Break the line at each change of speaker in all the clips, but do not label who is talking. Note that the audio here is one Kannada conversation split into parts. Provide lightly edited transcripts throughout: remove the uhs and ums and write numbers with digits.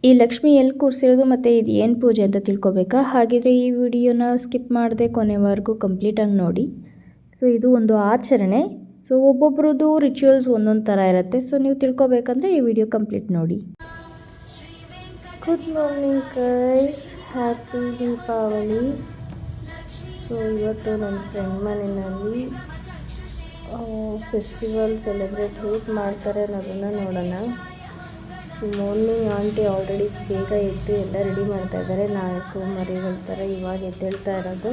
ಈ ಲಕ್ಷ್ಮಿ ಎಲ್ಲಿ ಕೂರಿಸಿರೋದು ಮತ್ತು ಇದು ಏನು ಪೂಜೆ ಅಂತ ತಿಳ್ಕೊಬೇಕಾ? ಹಾಗಿದ್ರೆ ಈ ವಿಡಿಯೋನ ಸ್ಕಿಪ್ ಮಾಡದೆ ಕೊನೆವರೆಗೂ ಕಂಪ್ಲೀಟಾಗಿ ನೋಡಿ. ಸೊ ಇದು ಒಂದು ಆಚರಣೆ. ಸೊ ಒಬ್ಬೊಬ್ರದ್ದು ರಿಚುವಲ್ಸ್ ಒಂದೊಂದು ಥರ ಇರುತ್ತೆ. ಸೊ ನೀವು ತಿಳ್ಕೊಬೇಕಂದ್ರೆ ಈ ವಿಡಿಯೋ ಕಂಪ್ಲೀಟ್ ನೋಡಿ. Good morning guys, happy Deepavali. So ಇವತ್ತು ನನ್ನ ಫ್ರೆಂಡ್ ಮನೆಯಲ್ಲಿ ಫೆಸ್ಟಿವಲ್ ಸೆಲೆಬ್ರೇಟ್ ಹೇಗೆ ಮಾಡ್ತಾರೆ ಅನ್ನೋದನ್ನು ನೋಡೋಣ. ಸೊ ಮಾರ್ನಿಂಗ್ ಆಂಟಿ ಆಲ್ರೆಡಿ ಬೇಗ ಎದ್ದು ಎಲ್ಲ ರೆಡಿ ಮಾಡ್ತಾಯಿದ್ದಾರೆ. ನಾನು ಸೋಮವಾರಿಗಳ ಥರ ಇವಾಗ ಎದ್ದೇಳ್ತಾ ಇರೋದು.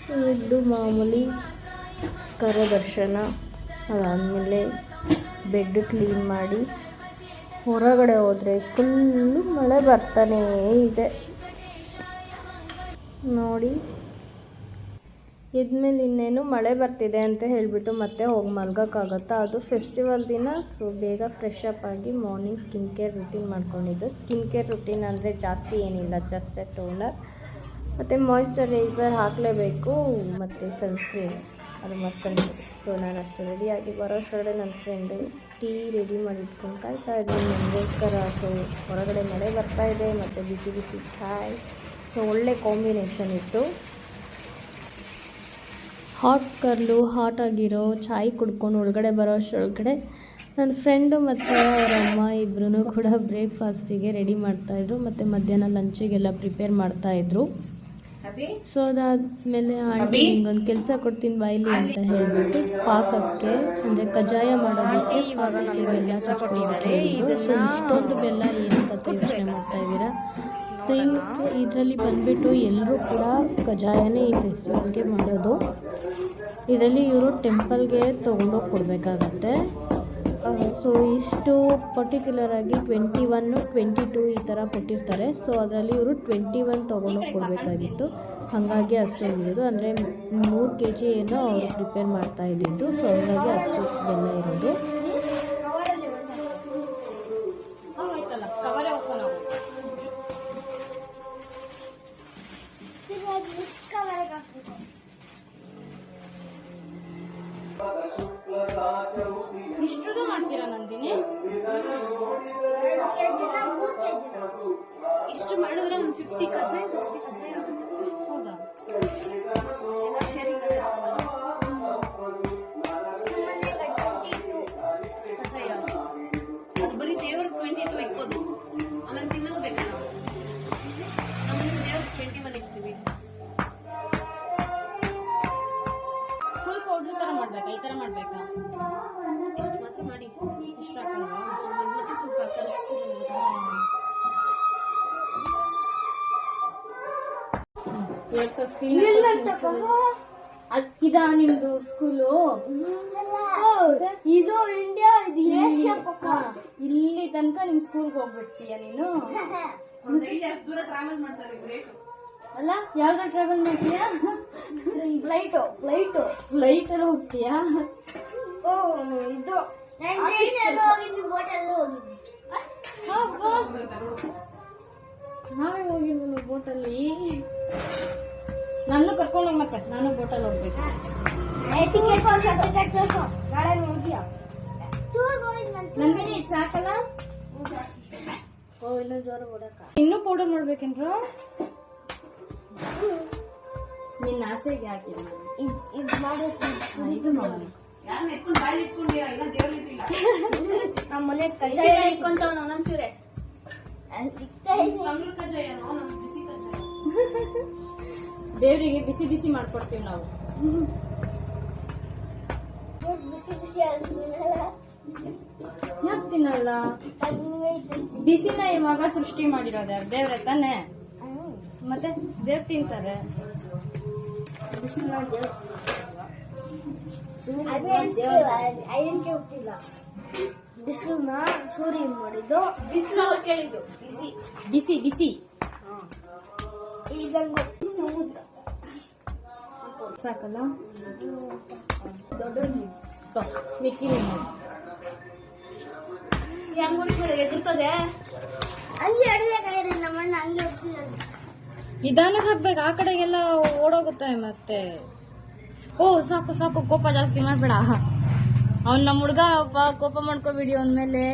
ಸೊ ಎದ್ದು ಮಾಮೂಲಿ ಕರ ದರ್ಶನ, ಅದಾದಮೇಲೆ ಬೆಡ್ ಕ್ಲೀನ್ ಮಾಡಿ ಹೊರಗಡೆ ಹೋದರೆ ಫುಲ್ಲು ಮಳೆ ಬರ್ತಾನೇ ಇದೆ ನೋಡಿ. ಇದ್ಮೇಲೆ ಇನ್ನೇನು ಮಳೆ ಬರ್ತಿದೆ ಅಂತ ಹೇಳಿಬಿಟ್ಟು ಮತ್ತೆ ಹೋಗಿ ಮಲ್ಗೋಕ್ಕಾಗತ್ತಾ? ಅದು ಫೆಸ್ಟಿವಲ್ ದಿನ. ಸೊ ಬೇಗ ಫ್ರೆಶ್ ಅಪ್ ಆಗಿ ಮಾರ್ನಿಂಗ್ ಸ್ಕಿನ್ ಕೇರ್ ರುಟೀನ್ ಮಾಡ್ಕೊಂಡಿದ್ದು. ಸ್ಕಿನ್ ಕೇರ್ ರುಟೀನ್ ಅಂದರೆ ಜಾಸ್ತಿ ಏನಿಲ್ಲ, ಜಸ್ಟ್ ಟೋನರ್ ಮತ್ತು ಮಾಯ್ಶ್ಚರೈಸರ್ ಹಾಕಲೇಬೇಕು, ಮತ್ತು ಸನ್ಸ್ಕ್ರೀನ್ ಅದು ಮಸ್ಟ್. ಸೊ ನಾನು ಅಷ್ಟು ರೆಡಿಯಾಗಿ ಬರೋಷ್ಟೊಳಗಡೆ ನನ್ನ ಫ್ರೆಂಡು ಟೀ ರೆಡಿ ಮಾಡಿ ಇಟ್ಕೊಂಡು ಕಾಯ್ತಾ ಇದ್ದೀನಿ ನನಗೋಸ್ಕರ. ಸೊ ಹೊರಗಡೆ ಮಳೆ ಬರ್ತಾಯಿದೆ ಮತ್ತು ಬಿಸಿ ಬಿಸಿ ಚಾಯ್. ಸೊ ಒಳ್ಳೆ ಕಾಂಬಿನೇಷನ್ ಇತ್ತು. ಹಾಟ್ ಕರ್ಲು ಹಾಟ್ ಆಗಿರೋ ಚಾಯ್ ಕುಡ್ಕೊಂಡು ಒಳಗಡೆ ಬರೋಷ್ಟೊಳಗಡೆ ನನ್ನ ಫ್ರೆಂಡು ಮತ್ತು ಅವರ ಅಮ್ಮ ಇಬ್ಬರೂ ಕೂಡ ಬ್ರೇಕ್ಫಾಸ್ಟಿಗೆ ರೆಡಿ ಮಾಡ್ತಾಯಿದ್ರು ಮತ್ತು ಮಧ್ಯಾಹ್ನ ಲಂಚಿಗೆಲ್ಲ ಪ್ರಿಪೇರ್ ಮಾಡ್ತಾಯಿದ್ರು. ಸೊ ಅದಾದಮೇಲೆ ಆಂಟಿ ನಿಂಗೊಂದು ಕೆಲಸ ಕೊಡ್ತೀನಿ ಬಾಯಿಲಿ ಅಂತ ಹೇಳಿಬಿಟ್ಟು ಪಾಕಕ್ಕೆ ಅಂದರೆ ಕಜ್ಜಾಯ ಮಾಡೋದಕ್ಕೆ ಪಾಕಕ್ಕೆ ಬೆಲ್ಲ ಚಚ್ಕೊಳ್ಳೋದಕ್ಕೆ ಹೇಳಿದ್ರು. ಸೊ ಇಷ್ಟೊಂದು ಬೆಲ್ಲ ಏನಕ್ಕಂತ ಯೋಚನೆ ಮಾಡ್ತಾಯಿದ್ದೀರಾ? ಸೊ ಇದರಲ್ಲಿ ಬಂದುಬಿಟ್ಟು ಎಲ್ಲರೂ ಕೂಡ ಕಜ್ಜಾಯನೇ ಈ ಫೆಸ್ಟಿವಲ್ಗೆ ಮಾಡೋದು. ಇದರಲ್ಲಿ ಇವರು ಟೆಂಪಲ್ಗೆ ತೊಗೊಂಡೋಗಿ ಕೊಡಬೇಕಾಗತ್ತೆ. ಸೊ ಇಷ್ಟು ಪರ್ಟಿಕ್ಯುಲರಾಗಿ 21, 22 ಈ ಥರ ಕೊಟ್ಟಿರ್ತಾರೆ. ಸೊ ಅದರಲ್ಲಿ ಇವರು 21 ತೊಗೊಂಡೋಗಿ ಕೊಡಬೇಕಾಗಿತ್ತು. ಹಾಗಾಗಿ ಅಷ್ಟೊಂದು ಇರೋದು, ಅಂದರೆ 3 kg ಏನೋ ಅವರು ಪ್ರಿಪೇರ್ ಮಾಡ್ತಾ ಇದ್ದಿದ್ದು. ಸೊ ಹಾಗಾಗಿ ಅಷ್ಟು ಬೆಲ್ಲ ಇರೋದು.
ಇಷ್ಟುದು ಮಾಡ್ತೀರಾ ನಂದಿನಿ? ಇಷ್ಟು ಮಾಡಿದ್ರೆ ಒಂದು 50 ಕಜ್ಜಾಯ 60 ಕಜ್ಜಾಯ ಆಗುತ್ತೆ. ಹೌದಾ? ಎಲ್ಲ ಶೇರಿಂಗ್ ಕಜ್ಜಾಯ ಅದು ಬರೀ ದೇವ್ರ 22 ಇಕ್ಕೋದು, ಆಮೇಲೆ ತಿನ್ನೋದು ಬೇಕಾ? ನಾವು ನಮ್ಮನೆ ದೇವ್ರ 21 ಇಕ್ತೀವಿ. ಫುಲ್ ಪೌಡ್ರ್ ಥರ ಮಾಡ್ಬೇಕಾ? ಈ ಥರ ಮಾಡ್ಬೇಕಾ? ಇಷ್ಟು ಮಾತ್ರ ಮಾಡಿ, ಇಷ್ಟು ಸಾಕಲ್ವಾ? ಮತ್ತೆ ಸ್ವಲ್ಪ ಕರಗಿಸ್ತೀರಲ್ಲ. ಇದಾ ನಿಮ್ದು ಸ್ಕೂಲು?
ಇದು ಇಂಡಿಯಾ, ಇದು ಏಷ್ಯಾ.
ಇಲ್ಲಿ ತನಕ ನಿಮ್ ಸ್ಕೂಲ್ಗೆ ಹೋಗ್ಬಿಡ್ತೀಯ ನೀನು? ಅಷ್ಟು ದೂರ ಟ್ರಾವೆಲ್ ಮಾಡ್ತಾರೆ, ಗ್ರೇಟ್ ಅಲ್ಲ? ಯಾವ್ದು ಟ್ರಾವೆಲ್ ಮಾಡ್ತೀಯಾ? ಫ್ಲೈಟ್ ಎಲ್ಲ ಹೋಗ್ತೀಯಾ?
ಇದು
ನಾವೇ ಹೋಗಿದ್ವಲ್ಲ ಬೋಟಲ್ಲಿ. ನನ್ನ ಕರ್ಕೊಂಡೋಗಿ, ಮತ್ತೆ ನಾನು ಬೋಟಲ್ಲಿ ಹೋಗ್ಬೇಕು. ನಂದಿನಿ ಇದು ಸಾಕಲ್ಲ? ಇನ್ನೂ ಪೌಡರ್ ಮಾಡ್ಬೇಕೇನ್ರು? ನಿನ್ನ ಆಸೆಗೆ ಹಾಕಿಲ್ಲ ಇದು ಮಾಡೋಣ. ದೇವರಿಗೆ ಬಿಸಿ ಬಿಸಿ ಮಾಡ್ಕೊಡ್ತೀವಿ ನಾವು. ಯಾಕೆ ತಿನ್ನಲ್ಲ? ಬಿಸಿನ ಇವಾಗ ಸೃಷ್ಟಿ ಮಾಡಿರೋದು ಯಾರು? ದೇವ್ರೆ ತಾನೆ. ಮತ್ತೆ ದೇವ್ರು ತಿಂತಾರೆ.
ಬಿಸಿಲನ್ನ ಸೂರ್ಯ ಮಾಡಿದ್ದು,
ಬಿಸಿಲು ಕೇಳಿದ್ದು ಬಿಸಿ ಬಿಸಿ
ಸಮುದ್ರ
ಸಾಕಲ್ಲ? ದೊಡ್ಡ ಮಿಕ್ಕಿ ಎದುರ್ತದೆ.
ಹಂಗೆ ಅಡ್ಬೇಕಾದ್ರೆ ನಮ್ಮಣ್ಣ ಹಂಗೆ ಹೋಗ್ತಿದ್ದಾರೆ.
ನಿಧಾನಕ್ಕೆ ಹಾಕ್ಬೇಕು, ಆ ಕಡೆಗೆಲ್ಲ ಓಡೋಗುತ್ತೆ ಮತ್ತೆ. ಓ ಸಾಕು ಸಾಕು, ಕೋಪ ಜಾಸ್ತಿ ಮಾಡಬೇಡ.
ಅವ್ನ್ ನಮ್ಮ ಹುಡ್ಗ ಕೋಪ ಮಾಡ್ಕೋಬಿಡಿ ಅವನ ಮೇಲೆ.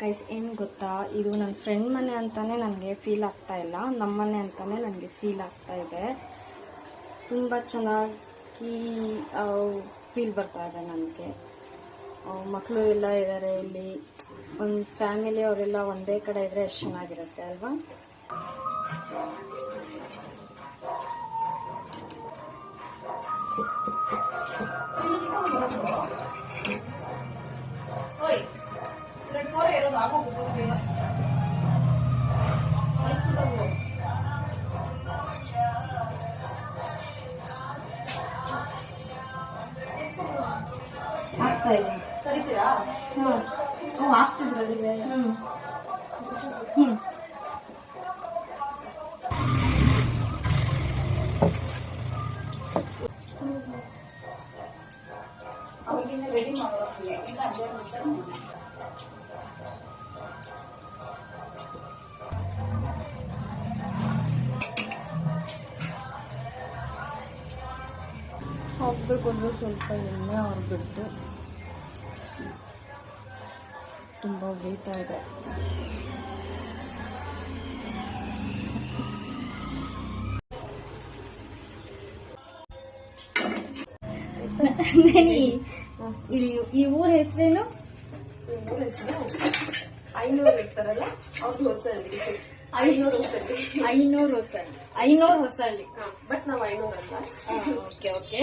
ಗೈಸ್ ಏನು ಗೊತ್ತಾ, ಇದು ನನ್ನ ಫ್ರೆಂಡ್ ಮನೆ ಅಂತಾನೆ ನನಗೆ ಫೀಲ್ ಆಗ್ತಾ ಇಲ್ಲ, ನಮ್ಮ ಮನೆ ಅಂತಾನೆ ನನಗೆ ಫೀಲ್ ಆಗ್ತಾ ಇದೆ. ತುಂಬ ಚೆನ್ನಾಗಿ ಫೀಲ್ ಬರ್ತಾ ಇದೆ ನನಗೆ. ಮಕ್ಕಳು ಎಲ್ಲ ಇದ್ದಾರೆ ಇಲ್ಲಿ, ಒಂದು ಫ್ಯಾಮಿಲಿ ಅವರೆಲ್ಲ ಒಂದೇ ಕಡೆ ಇದ್ರೆ ಎಷ್ಟು ಚೆನ್ನಾಗಿರುತ್ತೆ ಅಲ್ವಾ.
ಕರಿತೀರಾ? ಆಗ್ತಿದ್ರಲ್ಲಿ ರೆಡಿ ಮಾಡೋದು.
ಹೋಗ್ಬೇಕು ಅಂದ್ರೆ ಸ್ವಲ್ಪ ಎಣ್ಣೆ ಹೊರಬಿಡ್ತು, ತುಂಬ ಬೇಯ್ತಾ ಇದೆ. ಈ ಊರ ಹೆಸರೇನು?
ಊರ ಹೆಸರು ಐನೂರು ಇರ್ತಾರಲ್ಲ, ಅವ್ರದ್ದು ಹೊಸಳ್ಳಿ. ಐನೂರು ಹೊಸಳ್ಳಿ. ಬಟ್ ನಾವು ಐನೂರು ಅಂತ.
Okay okay.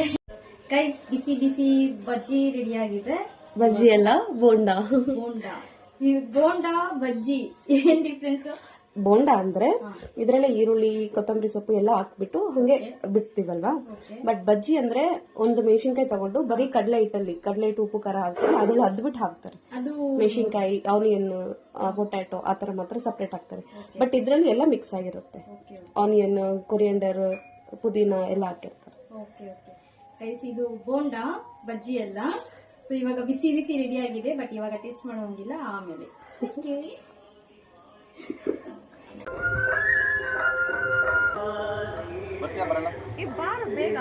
ಕೈ ಬಿಸಿ ಬಿಸಿ ಬಜ್ಜಿ ರೆಡಿ ಆಗಿದೆ.
ಬಜ್ಜಿ ಅಲ್ಲ, ಬೋಂಡಾ.
ಈ ಬೋಂಡಾ ಬಜ್ಜಿ ಏನ್ ಡಿಫ್ರೆನ್ಸ್?
ಬೋಂಡಾ ಅಂದ್ರೆ ಇದ್ರಲ್ಲೇ ಈರುಳ್ಳಿ, ಕೊತ್ತಂಬರಿ ಸೊಪ್ಪು ಎಲ್ಲ ಹಾಕ್ಬಿಟ್ಟು ಹಂಗೆ ಬಿಡ್ತೀವಲ್ವಾ. ಬಟ್ ಬಜ್ಜಿ ಅಂದ್ರೆ ಒಂದು ಮೆಣಸಿನ್ಕಾಯಿ ತಗೊಂಡು ಬರೀ ಕಡಲೆ ಹಿಟ್ಟು ಉಪ್ಪು ಖಾರ ಹಾಕ್ತಾರೆ, ಅದ್ರಲ್ಲಿ ಅದ್ಬಿಟ್ಟು ಹಾಕ್ತಾರೆ. ಮೆಣಸಿನ್ಕಾಯಿ, ಆನಿಯನ್, ಪೊಟ್ಯಾಟೊ ಆತರ ಮಾತ್ರ ಸಪ್ರೇಟ್ ಹಾಕ್ತಾರೆ. ಬಟ್ ಇದ್ರಲ್ಲಿ ಎಲ್ಲ ಮಿಕ್ಸ್ ಆಗಿರುತ್ತೆ. ಆನಿಯನ್, ಕೊರಿಯಂಡರ್, ಪುದೀನ ಎಲ್ಲ ಹಾಕಿರ್ತಾರೆ.
ಇದು ಬೋಂಡಾ ಬಜ್ಜಿ ಎಲ್ಲ. ಸೊ ಇವಾಗ ಬಿಸಿ ಬಿಸಿ ರೆಡಿ ಆಗಿದೆ, ಬಟ್ ಇವಾಗ ಟೇಸ್ಟ್ ಮಾಡೋಂಗಿಲ್ಲ, ಆಮೇಲೆ. ಬೇಗ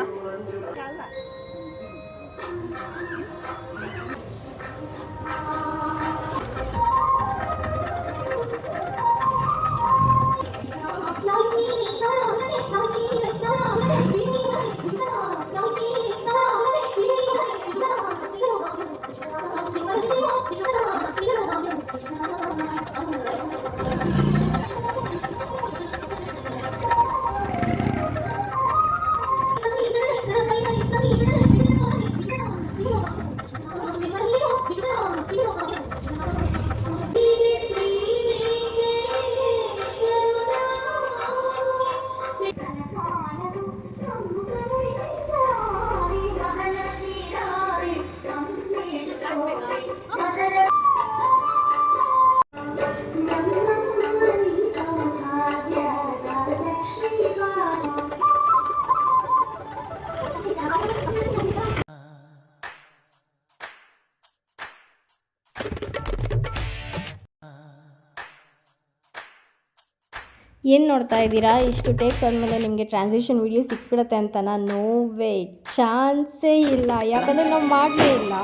ಏನು ನೋಡ್ತಾ ಇದ್ದೀರಾ? ಇಷ್ಟು ಟೇಕ್ಸ್ ಆದಮೇಲೆ ನಿಮಗೆ ಟ್ರಾನ್ಸಿಷನ್ ವಿಡಿಯೋ ಸಿಕ್ಬಿಡುತ್ತೆ ಅಂತನಾ? ನೋವೇ, ಚಾನ್ಸೇ ಇಲ್ಲ. ಯಾಕಂದರೆ ನಾವು ಮಾಡಲೇ ಇಲ್ಲ.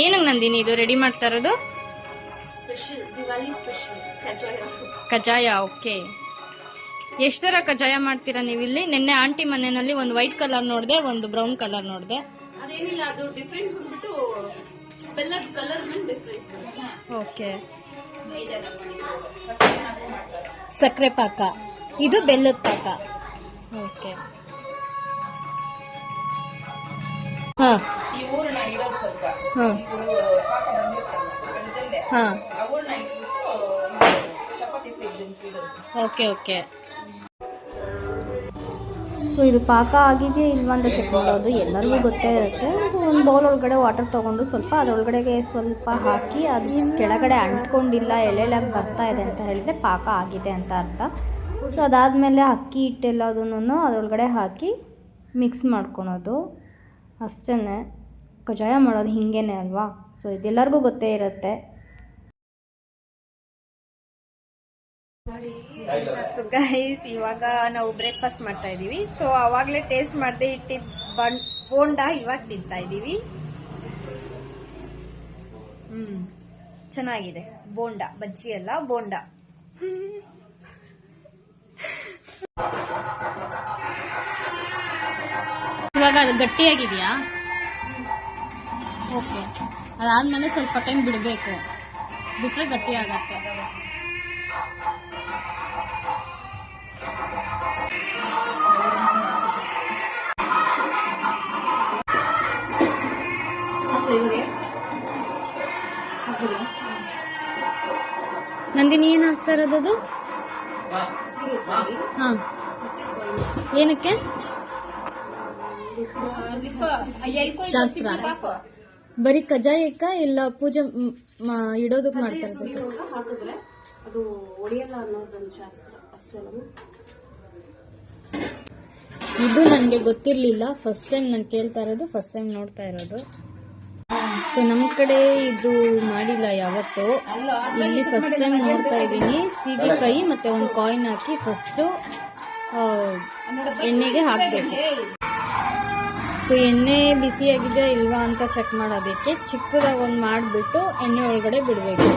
ಏನಕ್ಕೆ ನಂದಿನಿ ಇದು ರೆಡಿ ಮಾಡ್ತಾ ಇರೋದು?
ಸ್ಪೆಷಲ್ ದಿವಾಲಿ ಸ್ಪೆಷಲ್
ಕಜಾಯ. ಓಕೆ, ಎಷ್ಟು ಥರ ಕಜಾಯ ಮಾಡ್ತೀರಾ ನೀವಿಲ್ಲಿ? ನಿನ್ನೆ ಆಂಟಿ ಮನೆಯಲ್ಲಿ ಒಂದು ವೈಟ್ ಕಲರ್ ನೋಡಿದೆ, ಒಂದು ಬ್ರೌನ್ ಕಲರ್ ನೋಡಿದೆ.
ಅದೇನಿಲ್ಲ, ಅದು ಡಿಫ್ರೆನ್ಸ್ ಬಂದ್ಬಿಟ್ಟು ಬೆಲ್ಲದ ಕಲರ್ ಮೇಲೆ ಡಿಫ್ರೆನ್ಸ್.
ಓಕೆ, ಸಕ್ಕರೆ ಪಾಕ, ಇದು ಬೆಲ್ಲದ ಪಾಕ. ಓಕೆ,
ಈ ಊರನ್ನ ಇಡೋದು ಸ್ವಲ್ಪ ಪಾಕ
ಹಾಂ, ಓಕೆ. ಸೊ ಇದು ಪಾಕ ಆಗಿದೆಯಾ ಇಲ್ವಾ ಅಂತ ಚೆಕ್ ಮಾಡೋದು ಎಲ್ಲರಿಗೂ ಗೊತ್ತೇ ಇರುತ್ತೆ. ಸೊ ಒಂದು ಬೌಲ್ ಒಳಗಡೆ ವಾಟರ್ ತೊಗೊಂಡು ಸ್ವಲ್ಪ ಅದರೊಳಗಡೆಗೆ ಸ್ವಲ್ಪ ಹಾಕಿ ಅದು ಕೆಳಗಡೆ ಅಂಟ್ಕೊಂಡಿಲ್ಲ ಎಳೆಲಾಗಿ ಬರ್ತಾ ಇದೆ ಅಂತ ಹೇಳಿದರೆ ಪಾಕ ಆಗಿದೆ ಅಂತ ಅರ್ಥ. ಸೊ ಅದಾದಮೇಲೆ ಅಕ್ಕಿ ಹಿಟ್ಟೆಲ್ಲದನ್ನು ಅದರೊಳಗಡೆ ಹಾಕಿ ಮಿಕ್ಸ್ ಮಾಡ್ಕೊಳೋದು ಅಷ್ಟೇ. ಕಜ್ಜಾಯ ಮಾಡೋದು ಹಿಂಗೇನೆ ಅಲ್ವಾ. ಸೊ ಇದೆಲ್ಲರಿಗೂ ಗೊತ್ತೇ ಇರುತ್ತೆ. ಸೊ ಗೈಸ್, ಇವಾಗ ನಾವು ಬ್ರೇಕ್ಫಾಸ್ಟ್ ಮಾಡ್ತಾ ಇದ್ದೀವಿ. ಸೊ ಅವಾಗಲೇ ಟೇಸ್ಟ್ ಮಾಡದೆ ಇಟ್ಟಿದ್ದ ಬೋಂಡ ಇವಾಗ ತಿಂತಾ ಇದ್ದೀವಿ. ಚೆನ್ನಾಗಿದೆ. ಬೋಂಡ, ಬಜ್ಜಿ ಅಲ್ಲ, ಬೋಂಡ. ಇವಾಗ ಅದು ಗಟ್ಟಿಯಾಗಿದೆಯಾ? ಓಕೆ. ಅದಾದ್ಮೇಲೆ ಸ್ವಲ್ಪ ಟೈಮ್ ಬಿಡಬೇಕು, ಬಿಟ್ರೆ ಗಟ್ಟಿ ಆಗತ್ತೆ. ನಂದಿನಿ ಏನ್ ಹಾಕ್ತಾ ಇರೋದು? ಹಾ, ಏನಕ್ಕೆ? ಶಾಸ್ತ್ರ. ಬರೀ ಕಜ್ಜಾಯಕ್ಕ ಇಲ್ಲ ಪೂಜೆ ಇಡೋದಕ್ಕೆ ಮಾಡ್ತಾರೆ?
ಹಾಕಿದ್ರೆ ಅದು ಒಡೆಯಲ್ಲ ಅನ್ನೋದೊಂದು ಶಾಸ್ತ್ರ ಅಷ್ಟೇ.
ಇದು ನನಗೆ ಗೊತ್ತಿರಲಿಲ್ಲ. ಫಸ್ಟ್ ಟೈಮ್ ನಾನು ಕೇಳ್ತಾ ಇರೋದು, ಫಸ್ಟ್ ಟೈಮ್ ನೋಡ್ತಾ ಇರೋದು. ಸೊ ನಮ್ಮ ಕಡೆ ಇದು ಮಾಡಿಲ್ಲ ಯಾವತ್ತು. ಇಲ್ಲಿ ಫಸ್ಟ್ ಟೈಮ್ ನೋಡ್ತಾ ಇದ್ದೀನಿ. ಸೀಗೆಕಾಯಿ ಮತ್ತೆ ಒಂದು ಕಾಯಿನ್ ಹಾಕಿ ಫಸ್ಟು ಎಣ್ಣೆಗೆ ಹಾಕಬೇಕು. ಸೊ ಎಣ್ಣೆ ಬಿಸಿಯಾಗಿದೆ ಇಲ್ವಾ ಅಂತ ಚೆಕ್ ಮಾಡೋದಕ್ಕೆ ಚಿಕ್ಕದಾಗಿ ಒಂದು ಮಾಡಿಬಿಟ್ಟು ಎಣ್ಣೆ ಒಳಗಡೆ ಬಿಡಬೇಕು.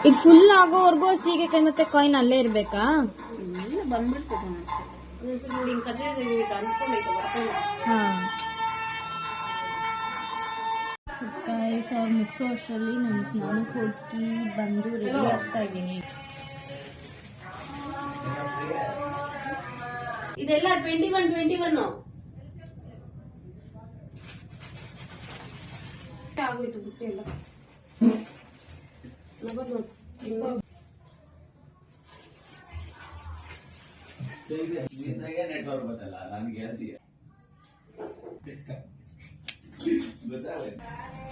ಇದು ಫುಲ್ ಆಗೋವರೆಗೂ ಸೀಗೆಕಾಯಿ ಮತ್ತೆ ಕಾಯಿನ್ ಅಲ್ಲೇ ಇರ್ಬೇಕಾ?
ಬಂದ್ಬಿಡ್ತದೆ ನೋಡಿ.
ಸೀಗೆಕಾಯಿ ಅವ್ರು ಮಿಕ್ಸೋ ಅಷ್ಟರಲ್ಲಿ ನಾನು ಸ್ನಾನಕ್ಕೆ ಹೋಗಿ ಬಂದು ರೆಡಿ ಆಗ್ತಾ ಇದ್ದೀನಿ.
ಇದೆಲ್ಲ 21 ಆಗೋಯ್ತು ಬುಟ್ಟಿ ಎಲ್ಲ.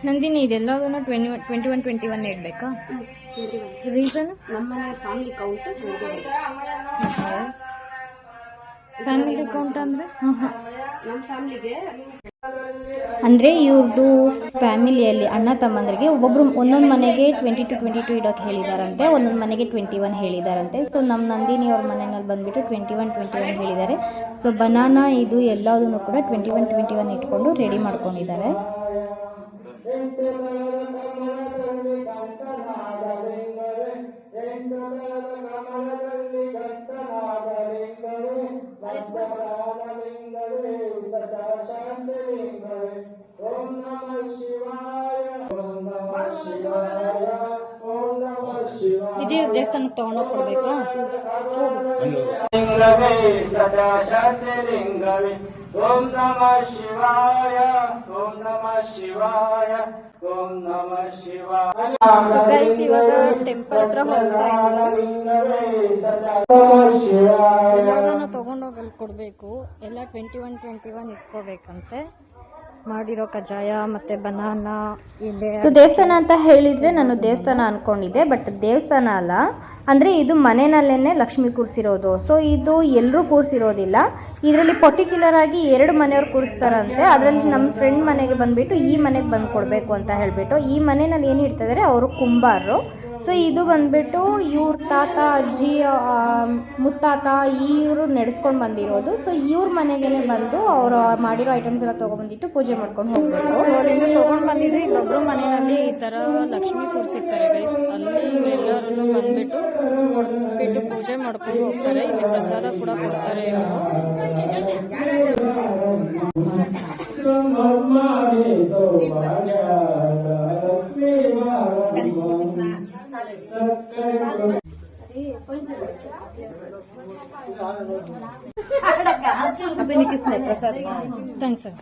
ನಂದಿನಿ ಇದೆಲ್ಲದನ್ನು 21 ಇಡ್ಬೇಕಾ? ರೀಸನ್
ನಮ್ಮನೆ ಫ್ಯಾಮಿಲಿ ಕೌಂಟ್.
ಫ್ಯಾಮಿಲಿ ಕೌಂಟ್ ಅಂದ್ರೆ
ನಮ್ಮ ಫ್ಯಾಮಿಲಿಗೆ
ಅಂದರೆ ಇವ್ರದ್ದು ಫ್ಯಾಮಿಲಿಯಲ್ಲಿ ಅಣ್ಣ ತಮ್ಮಂದರಿಗೆ ಒಬ್ಬೊಬ್ರು ಒಂದೊಂದು ಮನೆಗೆ 22 ಇಡೋಕೆ ಹೇಳಿದಾರಂತೆ, ಒಂದೊಂದು ಮನೆಗೆ 21 ಹೇಳಿದಾರಂತೆ. ಸೊ ನಮ್ಮ ನಂದಿನಿ ಅವ್ರ ಮನೆಯಲ್ಲಿ ಬಂದುಬಿಟ್ಟು 21 ಹೇಳಿದ್ದಾರೆ. ಸೊ ಬನಾನಾ ಇದು ಎಲ್ಲದನ್ನು ಕೂಡ 21 ಇಟ್ಕೊಂಡು ರೆಡಿ ಮಾಡ್ಕೊಂಡಿದ್ದಾರೆ. ಇದೇ ದೇವಸ್ಥಾನಕ್ಕೆ ತಗೊಂಡೋಗಿ ಕೊಡ್ಬೇಕಾ?
ಓಂ ನಮಃ ಶಿವಾಯ, ಓಂ ನಮಃ ಶಿವಾಯ, ಓಂ ನಮಃ ಶಿವಾಯ.
ಇವಾಗ ಟೆಂಪಲ್ ಹತ್ರ ಹೋಗ್ತಾ ಇದ್ದೀವಿ. ಎಲ್ಲದನ್ನು ತಗೊಂಡೋಗಿ ಅಲ್ಲಿ ಕೊಡಬೇಕು. ಎಲ್ಲ 21 ಇಟ್ಕೋಬೇಕಂತೆ. ಮಾಡಿರೋ ಕಜ್ಜಾಯ ಮತ್ತು ಬನಾನಾ ಇದೆ. ಸೊ ದೇವಸ್ಥಾನ ಅಂತ ಹೇಳಿದರೆ ನಾನು ದೇವಸ್ಥಾನ ಅಂದ್ಕೊಂಡಿದ್ದೆ, ಬಟ್ ದೇವಸ್ಥಾನ ಅಲ್ಲ. ಅಂದರೆ ಇದು ಮನೆಯಲ್ಲೇ ಲಕ್ಷ್ಮಿ ಕೂರಿಸಿರೋದು. ಸೊ ಇದು ಎಲ್ಲರೂ ಕೂರಿಸಿರೋದಿಲ್ಲ. ಇದರಲ್ಲಿ ಪರ್ಟಿಕ್ಯುಲರ್ ಆಗಿ 2 ಮನೆಯವ್ರು ಕೂರಿಸ್ತಾರಂತೆ. ಅದರಲ್ಲಿ ನಮ್ಮ ಫ್ರೆಂಡ್ ಮನೆಗೆ ಬಂದುಬಿಟ್ಟು ಈ ಮನೆಗೆ ಬಂದು ಕೊಡಬೇಕು ಅಂತ ಹೇಳಿಬಿಟ್ಟು ಈ ಮನೆಯಲ್ಲಿ ಏನು ಇಡ್ತಿದ್ದಾರೆ ಅವರು ಕುಂಬಾರರು. ಸೊ ಇದು ಬಂದ್ಬಿಟ್ಟು ಇವ್ರ ತಾತ ಅಜ್ಜಿ ಮುತ್ತಾತ ಇವರು ನಡೆಸ್ಕೊಂಡು ಬಂದಿರೋದು. ಸೊ ಇವ್ರ ಮನೆಗೇ ಬಂದು ಅವರು ಮಾಡಿರೋ ಐಟಮ್ಸ್ ಎಲ್ಲ ತೊಗೊಬಂದಿಟ್ಟು ಪೂಜೆ ಮಾಡ್ಕೊಂಡು ಹೋಗಬೇಕು.
ಸೊ ಅಲ್ಲಿಂದ ತೊಗೊಂಡು ಬಂದಿದ್ದು ಇಲ್ಲೊಬ್ರು ಮನೆಯಲ್ಲಿ ಈ ಥರ ಲಕ್ಷ್ಮೀ ಕೂರಿಸಿರ್ತಾರೆ ಗೈಸ್. ಅಲ್ಲಿ ಇವರೆಲ್ಲರೂ ಬಂದ್ಬಿಟ್ಟು ಕೊಟ್ಬಿಟ್ಟು ಪೂಜೆ ಮಾಡ್ಕೊಂಡು ಹೋಗ್ತಾರೆ. ಇಲ್ಲಿ ಪ್ರಸಾದ ಕೂಡ ಕೊಡ್ತಾರೆ ಇವರು. Thanks sir.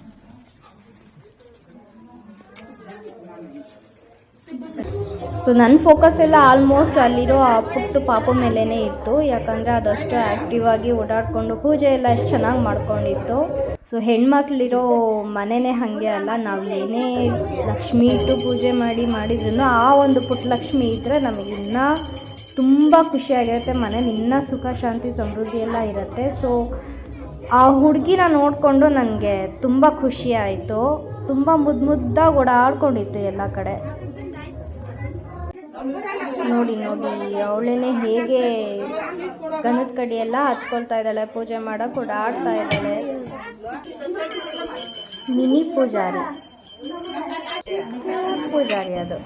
ಸೊ ನನ್ನ ಫೋಕಸ್ ಎಲ್ಲ ಆಲ್ಮೋಸ್ಟ್ ಅಲ್ಲಿರೋ ಆ ಪುಟ್ಟು ಪಾಪು ಮೇಲೇ ಇತ್ತು. ಯಾಕಂದರೆ ಅದಷ್ಟು ಆ್ಯಕ್ಟಿವ್ ಆಗಿ ಓಡಾಡಿಕೊಂಡು ಪೂಜೆ ಎಲ್ಲ ಎಷ್ಟು ಚೆನ್ನಾಗಿ ಮಾಡ್ಕೊಂಡಿತ್ತು. ಸೊ ಹೆಣ್ಮಕ್ಳಿರೋ ಮನೆಯೇ ಹಾಗೆ ಅಲ್ಲ, ನಾವು ಏನೇ ಲಕ್ಷ್ಮಿ ಇಟ್ಟು ಪೂಜೆ ಮಾಡಿದ್ರೂ ಆ ಒಂದು ಪುಟ್ಟ ಲಕ್ಷ್ಮಿ ಇದ್ದರೆ ನಮಗೆ ಇನ್ನೂ ತುಂಬ ಖುಷಿಯಾಗಿರುತ್ತೆ. ಮನೇಲಿ ಇನ್ನೂ ಸುಖ ಶಾಂತಿ ಸಮೃದ್ಧಿ ಎಲ್ಲ ಇರುತ್ತೆ. ಸೊ ಆ ಹುಡುಗಿನ ನೋಡಿಕೊಂಡು ನನಗೆ ತುಂಬ ಖುಷಿ ಆಯಿತು. ತುಂಬ ಮುದ್ದಾಗಿ ಓಡಾಡ್ಕೊಂಡಿತ್ತು ಎಲ್ಲ ಕಡೆ. ನೋಡಿ ಅವಳೇನೆ ಹೇಗೆ ಗಂಧದ ಕಡ್ಡಿ ಎಲ್ಲ ಹಚ್ಕೊಳ್ತಾ ಇದ್ದಾಳೆ, ಪೂಜೆ ಮಾಡೋಕೆ ಓಡಾಡ್ತಾ ಇದ್ದಾಳೆ. ಮಿನಿ ಪೂಜಾರಿ ಅದು.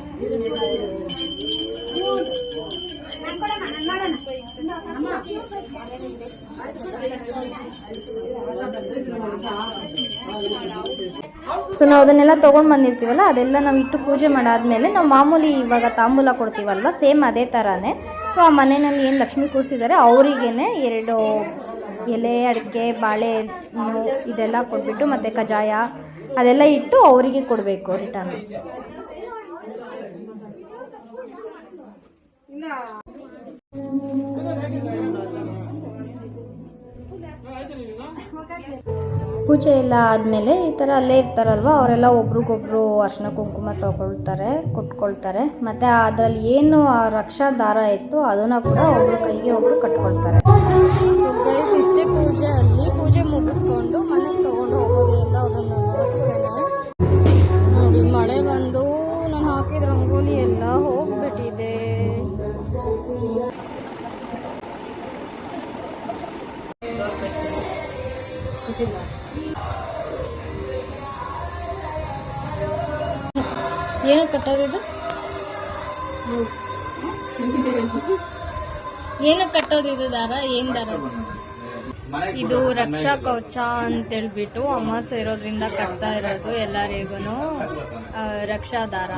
ಸೊ ನಾವು ಅದನ್ನೆಲ್ಲ ತೊಗೊಂಡು ಬಂದಿರ್ತೀವಲ್ಲ, ಅದೆಲ್ಲ ನಾವು ಇಟ್ಟು ಪೂಜೆ ಮಾಡಾದ್ಮೇಲೆ ನಾವು ಮಾಮೂಲಿ ಇವಾಗ ತಾಂಬೂಲ ಕೊಡ್ತೀವಲ್ವ, ಸೇಮ್ ಅದೇ ಥರನೇ. ಸೊ ಆ ಮನೆಯಲ್ಲಿ ಏನು ಲಕ್ಷ್ಮಿ ಕೂರಿಸಿದ್ದಾರೆ ಅವರಿಗೇ 2 ಎಲೆ, ಅಡಿಕೆ, ಬಾಳೆ ಇದೆಲ್ಲ ಕೊಟ್ಬಿಟ್ಟು ಮತ್ತು ಕಜಾಯ ಅದೆಲ್ಲ ಇಟ್ಟು ಅವರಿಗೆ ಕೊಡಬೇಕು ರಿಟರ್ನ್. ಪೂಜೆ ಎಲ್ಲ ಆದಮೇಲೆ ಈ ಥರ ಅಲ್ಲೇ ಇರ್ತಾರಲ್ವ, ಅವರೆಲ್ಲ ಒಬ್ರಿಗೊಬ್ರು ಅರ್ಶಿನ ಕುಂಕುಮ ಕೊಟ್ಕೊಳ್ತಾರೆ. ಮತ್ತು ಅದರಲ್ಲಿ ಏನು ಆ ರಕ್ಷಾ ದಾರ ಇತ್ತು ಅದನ್ನು ಕೂಡ ಒಬ್ರು ಕೈಗೆ ಒಬ್ರು ಕಟ್ಕೊಳ್ತಾರೆ.
ಸೊ ಗೈಸ್, ಇಷ್ಟೇ ಪೂಜೆ. ಅಲ್ಲಿ ಪೂಜೆ ಮುಗಿಸ್ಕೊಂಡು ಮನೆಗೆ ತೊಗೊಂಡು ಹೋಗೋದು ಎಲ್ಲ ಅದನ್ನು ಅಷ್ಟೇನೆ. ನೋಡಿ, ಮಳೆ ಬಂದು ನಾನು ಹಾಕಿದ ರಂಗೋಲಿ ಎಲ್ಲ ಹೋಗ್ಬಿಟ್ಟಿದೆ. ಏನು ಕಟ್ಟೋದಿದು? ಏನು ಕಟ್ಟೋದಿದು ದಾರ? ಏನು ದಾರ ಇದು? ರಕ್ಷಾ ಕವಚ ಅಂತೇಳ್ಬಿಟ್ಟು ಅಮಾವಾಸ್ಯೆ ಇರೋದ್ರಿಂದ ಕಟ್ತಾ ಇರೋದು ಎಲ್ಲರಿಗೂ ರಕ್ಷಾ ದಾರ.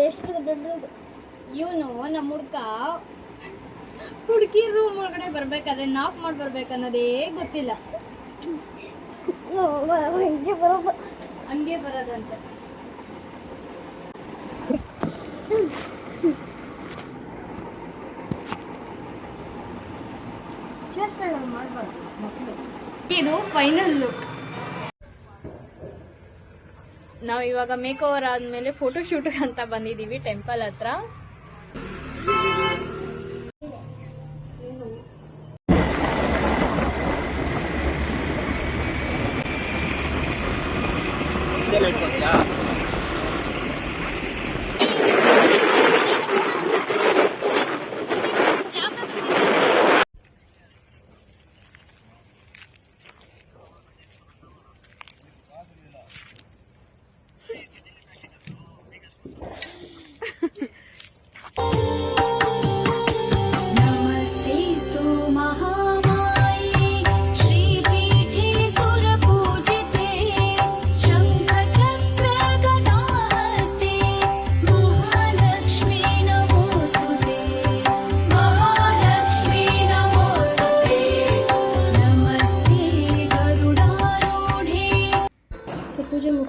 ಎಷ್ಟು ದೊಡ್ಡದು
ಇವನು ನಮ್ಮ ಹುಡುಗಿ ರೂಮ್ ಒಳಗಡೆ ಬರ್ಬೇಕಾದ್ರೆ ನಾಕ್ ಮಾಡಿ ಬರ್ಬೇಕನ್ನೋದೇ ಗೊತ್ತಿಲ್ಲ. ಹಂಗೆ ಬರೋದಂತೆ.
ಇದು ಫೈನಲ್ ಲುಕ್.
ನಾವು ಇವಾಗ ಮೇಕ್ ಓವರ್ ಆದ್ಮೇಲೆ ಫೋಟೋ ಶೂಟ್ ಅಂತ ಬಂದಿದ್ದೀವಿ ಟೆಂಪಲ್ ಹತ್ರ.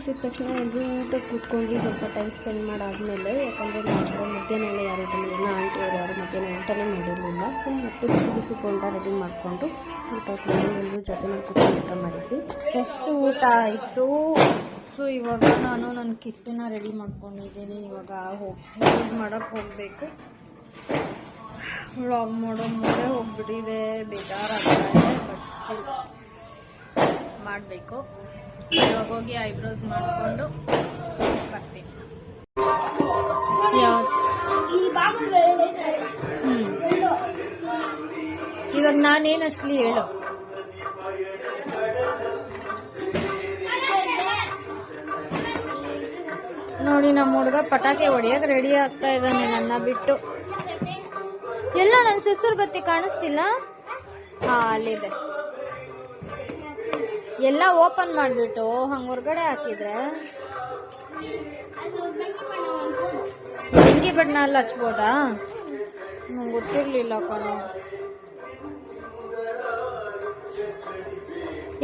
ಮುಗಿಸಿದ ತಕ್ಷಣ ಎಲ್ಲರೂ ಊಟಕ್ಕೆ ಕೂತ್ಕೊಂಡ್ವಿ. ಸ್ವಲ್ಪ ಟೈಮ್ ಸ್ಪೆಂಡ್ ಮಾಡಾದಮೇಲೆ, ಯಾಕಂದರೆ ನಾವು ಮಧ್ಯಾಹ್ನ ಎಲ್ಲ ಯಾರು ಊಟ ಮಾಡಿಲ್ಲ, ಆಂಟಿಯವರು ಯಾರು ಮಧ್ಯಾಹ್ನ ಊಟನೇ ಮಾಡಿರಲಿಲ್ಲ. ಸೊ ಮತ್ತೆ ಬಿಸಿ ಬಿಸಿ ಬೋಂಡ ರೆಡಿ ಮಾಡಿಕೊಂಡು ಊಟ ಮಾಡಿ ಎಲ್ಲರೂ ಜೊತೆ ಕೂತ್ಕೊಂಡು ಊಟ ಮಾಡಿದ್ವಿ.
ಜಸ್ಟ್ ಊಟ ಆಯಿತು. ಸೊ ಇವಾಗ ನಾನು ನನ್ನ ಕಿಟ್ಟನ್ನ ರೆಡಿ ಮಾಡ್ಕೊಂಡಿದ್ದೀನಿ. ಇವಾಗ ಯೂಸ್ ಮಾಡೋಕ್ಕೆ ಹೋಗಬೇಕು. ವ್ಲಾಗ್ ಮಾಡೋ ಮುಂದೆ ಹೋಗ್ಬಿಟ್ಟಿದೆ, ಬೇಜಾರಾಗ್ತಾಯಿದೆ. ಬಟ್ ಸ್ಟಿಲ್ ಮಾಡಬೇಕು. ಇವಾಗ ಹೋಗಿ ಐಬ್ರೋಸ್ ಮಾಡಿಕೊಂಡು ಬರ್ತೀನಿ. ಯಾವ್ದು? ಇವಾಗ ನಾನೇನು ಅಷ್ಟಲಿ ಹೇಳು. ನೋಡಿ ನಮ್ಮ ಹುಡುಗ ಪಟಾಕಿ ಹೊಡಿಯೋಕೆ ರೆಡಿ ಆಗ್ತಾ ಇದ್ದಾನೆ ನನ್ನ ಬಿಟ್ಟು. ಎಲ್ಲ ನನ್ನ ಸುರ್ಸುರ್ ಬತ್ತಿ ಕಾಣಿಸ್ತಿಲ್ಲ. ಹಾ, ಅಲ್ಲಿದೆ. ಎಲ್ಲ ಓಪನ್ ಮಾಡಿಬಿಟ್ಟು ಹಂಗೆ ಹೊರಗಡೆ ಹಾಕಿದ್ರೆ ಬೆಂಕಿ ಬಣ್ಣ ಅಲ್ಲಿ ಹಚ್ಬೋದಾ? ನಂಗೆ ಗೊತ್ತಿರಲಿಲ್ಲ ಕಣೋ.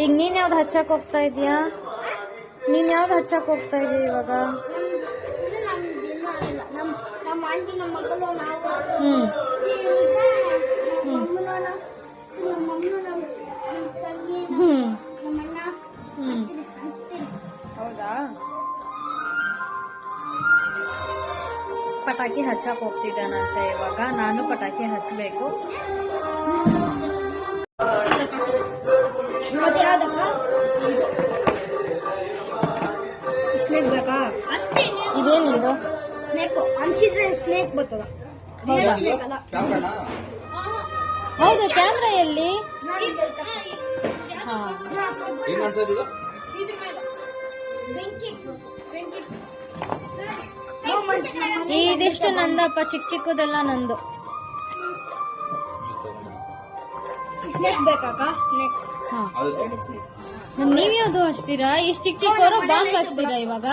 ಈಗ ನೀನು ಯಾವ್ದು ಹಚ್ಚಕ್ಕೆ ಹೋಗ್ತಾ ಇದೀಯಾ? ನೀನು ಯಾವ್ದು ಹಚ್ಚಕ್ಕೆ ಹೋಗ್ತಾ ಇದೀಯ ಇವಾಗ?
ನಮ್ಮ ಆಂಟಿ ನಮ್ಮ ಮಕ್ಕಳು ನಾವು
ಹೌದಾ? ಪಟಾಕಿ ಹಚ್ಚಕ್ಕೆ ಹೋಗ್ತಿದ್ದಾನಂತೆ ಇವಾಗ. ನಾನು ಪಟಾಕಿ ಹಚ್ಚಬೇಕು.
ಸ್ನೇಕ್ ಬೇಕಾ?
ಇದೇನಿದು?
ಸ್ನೇಕ್ ಹಂಚಿದ್ರೆ ಸ್ನೇಕ್ ಬರ್ತದ.
ಹೌದು, ಕ್ಯಾಮ್ರಾ ಎಲ್ಲಿ? ಹಾ, ಇದಿಷ್ಟು ನಂದಪ್ಪ, ಚಿಕ್ಕ ಚಿಕ್ಕದೆಲ್ಲ ನಂದು.
ಸ್ನೇಕ್ ಬೇಕಾ? ಸ್ನೇಕ್.
ಹಾ, ನೀವ್ಯಾವ್ದು ಹಚ್ತೀರಾ? ಇಷ್ಟು ಚಿಕ್ಕ ಚಿಕ್ಕವರು ಬಾಂಬ್ ಹಚ್ತೀರಾ ಇವಾಗ?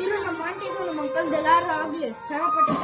ಇದು ನಮ್ಮ ಆಂಟಿಗೂ ನಮ್ಮ ಅಂಕಲ್ ಎಲ್ಲಾರು ಆಗ್ಲಿ ಸರಪಟ್ಟಿ.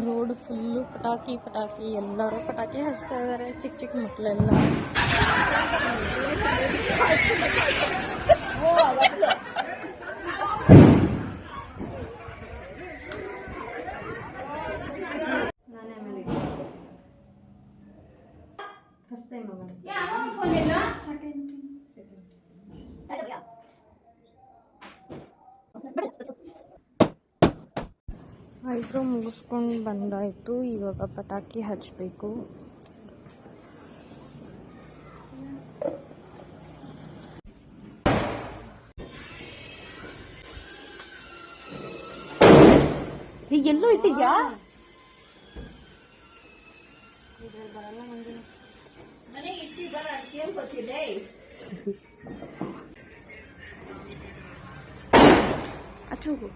ರೋಡ್ ಫುಲ್ಲು ಪಟಾಕಿ ಎಲ್ಲರೂ ಪಟಾಕಿ ಹಚ್ತಾ ಇದ್ದಾರೆ, ಚಿಕ್ಕ ಚಿಕ್ಕ ಮಕ್ಕಳೆಲ್ಲ. ಐಬ್ರೋ ಮುಗಿಸ್ಕೊಂಡು ಬಂದಾಯಿತು. ಇವಾಗ ಪಟಾಕಿ ಹಚ್ಚಬೇಕು.
ಎಲ್ಲೋ ಇಟ್ಟಿದ್ಯಾ? ಅಚ್ಚೋಗು.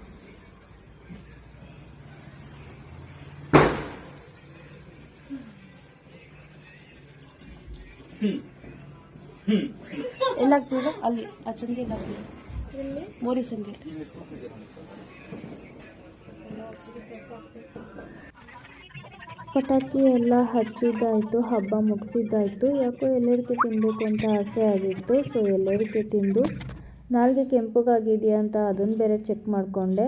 ಎಲ್ಲಾಗ್ತದ ಅಲ್ಲಿ ಆ ಸಂಧಿ ಮೋರಿ ಸಂಧಿ.
ಪಟಾಕಿ ಎಲ್ಲ ಹಚ್ಚಿದ್ದಾಯಿತು, ಹಬ್ಬ ಮುಗಿಸಿದ್ದಾಯಿತು. ಯಾಕೋ ಎಲ್ಲರಿಕೆ ತಿನ್ನಬೇಕು ಅಂತ ಆಸೆ ಆಗಿತ್ತು. ಸೊ ಎಲ್ಲರಿಕೆ ತಿಂದು ನಾಲ್ಗೆ ಕೆಂಪಗಾಗಿದೆಯಾ ಅಂತ ಅದನ್ನು ಬೇರೆ ಚೆಕ್ ಮಾಡಿಕೊಂಡೆ.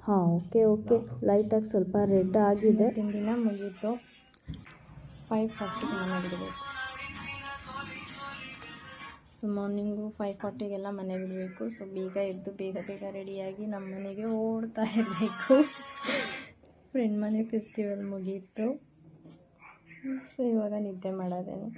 ಹಾಂ, ಓಕೆ ಲೈಟಾಗಿ ಸ್ವಲ್ಪ ರೆಡ್ ಆಗಿದೆ.
ದಿನ ಮುಗೀತು. 5:40 ಮನೆ ಬಿಡಬೇಕು. ಸೊ ಮಾರ್ನಿಂಗು 5:40ಗೆಲ್ಲ ಮನೆ ಬಿಡಬೇಕು. ಸೊ ಬೇಗ ಎದ್ದು ಬೇಗ ರೆಡಿಯಾಗಿ ನಮ್ಮ ಮನೆಗೆ ಓಡ್ತಾ ಇರಬೇಕು. ಫ್ರೆಂಡ್ ಮನೆ ಫೆಸ್ಟಿವಲ್ ಮುಗೀತು. ಸೊ ಇವಾಗ ನಿದ್ದೆ ಮಾಡೋದೇನು.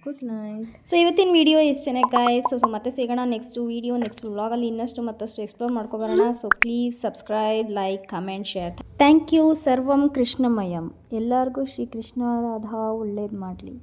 Good night.
ಸೊ ಇವತ್ತಿನ ವಿಡಿಯೋ ಇಷ್ಟೇ ಗಾಯ್ಸ್. ಸೊ ಮತ್ತೆ ಸಿಗೋಣ ನೆಕ್ಸ್ಟ್ ವಿಡಿಯೋ, ನೆಕ್ಸ್ಟ್ ವ್ಲಾಗಲ್ಲಿ ಇನ್ನಷ್ಟು ಮತ್ತಷ್ಟು ಎಕ್ಸ್ಪ್ಲೋರ್ ಮಾಡ್ಕೊಬರೋಣ. So please subscribe, like, comment, share. Thank you. ಸರ್ವಂ ಕೃಷ್ಣಮಯಂ. ಎಲ್ಲರಿಗೂ ಶ್ರೀ ಕೃಷ್ಣ ರಾಧಾ ಒಳ್ಳೇದು ಮಾಡಲಿ.